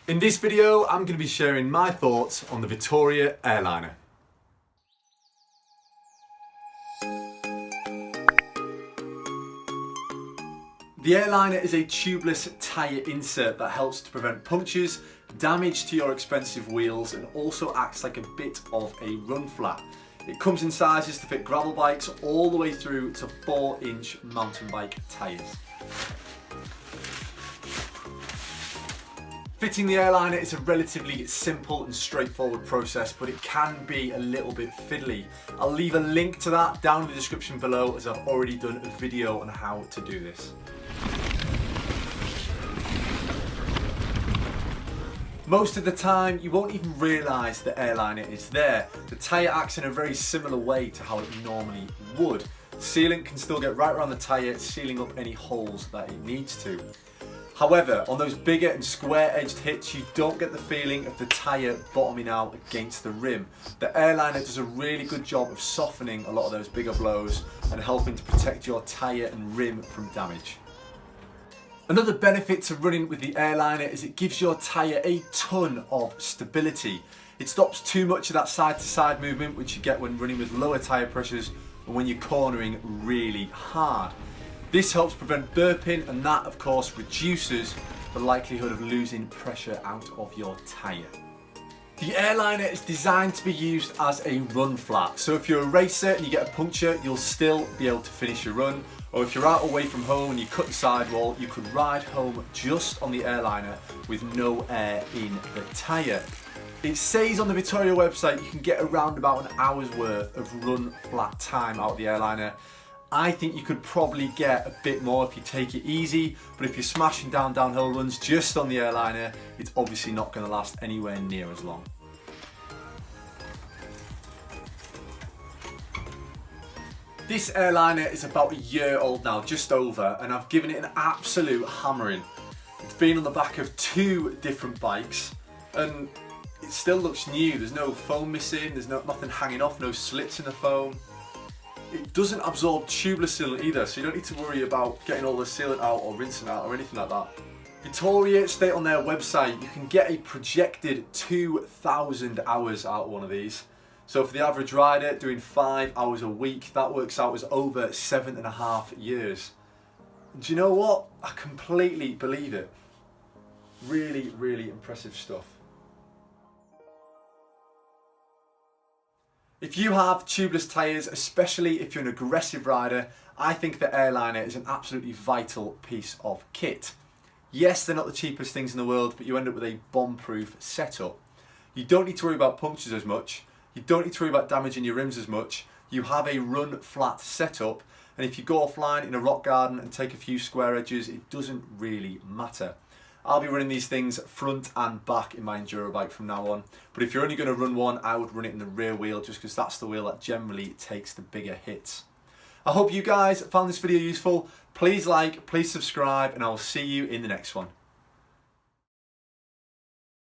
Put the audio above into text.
In this video, I'm going to be sharing my thoughts on the Vittoria Airliner. The Airliner is a tubeless tyre insert that helps to prevent punctures, damage to your expensive wheels, and also acts like a bit of a run flat. It comes in sizes to fit gravel bikes all the way through to 4-inch mountain bike tyres. Fitting the Airliner is a relatively simple and straightforward process, but it can be a little bit fiddly. I'll leave a link to that down in the description below, as I've already done a video on how to do this. Most of the time, you won't even realise the Airliner is there. The tyre acts in a very similar way to how it normally would. Sealant can still get right around the tyre, sealing up any holes that it needs to. However, on those bigger and square-edged hits, you don't get the feeling of the tyre bottoming out against the rim. The Airliner does a really good job of softening a lot of those bigger blows and helping to protect your tyre and rim from damage. Another benefit to running with the Airliner is it gives your tyre a ton of stability. It stops too much of that side-to-side movement which you get when running with lower tyre pressures and when you're cornering really hard. This helps prevent burping, and that of course reduces the likelihood of losing pressure out of your tyre. The Airliner is designed to be used as a run flat, so if you're a racer and you get a puncture, you'll still be able to finish your run, or if you're out away from home and you cut the sidewall, you could ride home just on the Airliner with no air in the tyre. It says on the Vittoria website you can get around about an hour's worth of run flat time out of the Airliner. I think you could probably get a bit more if you take it easy, but if you're smashing down downhill runs just on the Airliner, it's obviously not going to last anywhere near as long. This Airliner is about a year old now, just over, and I've given it an absolute hammering. It's been on the back of 2 different bikes, and it still looks new. There's no foam missing, there's nothing hanging off, no slits in the foam. It doesn't absorb tubeless sealant either, so you don't need to worry about getting all the sealant out or rinsing out or anything like that. Vittoria state on their website you can get a projected 2,000 hours out of one of these. So for the average rider doing 5 hours a week, that works out as over 7.5 years. And do you know what? I completely believe it. Really, really impressive stuff. If you have tubeless tyres, especially if you're an aggressive rider, I think the Airliner is an absolutely vital piece of kit. Yes, they're not the cheapest things in the world, but you end up with a bomb-proof setup. You don't need to worry about punctures as much. You don't need to worry about damaging your rims as much. You have a run-flat setup, and if you go offline in a rock garden and take a few square edges, it doesn't really matter. I'll be running these things front and back in my Enduro bike from now on, but if you're only going to run one, I would run it in the rear wheel just because that's the wheel that generally takes the bigger hits. I hope you guys found this video useful. Please like, please subscribe, and I will see you in the next one.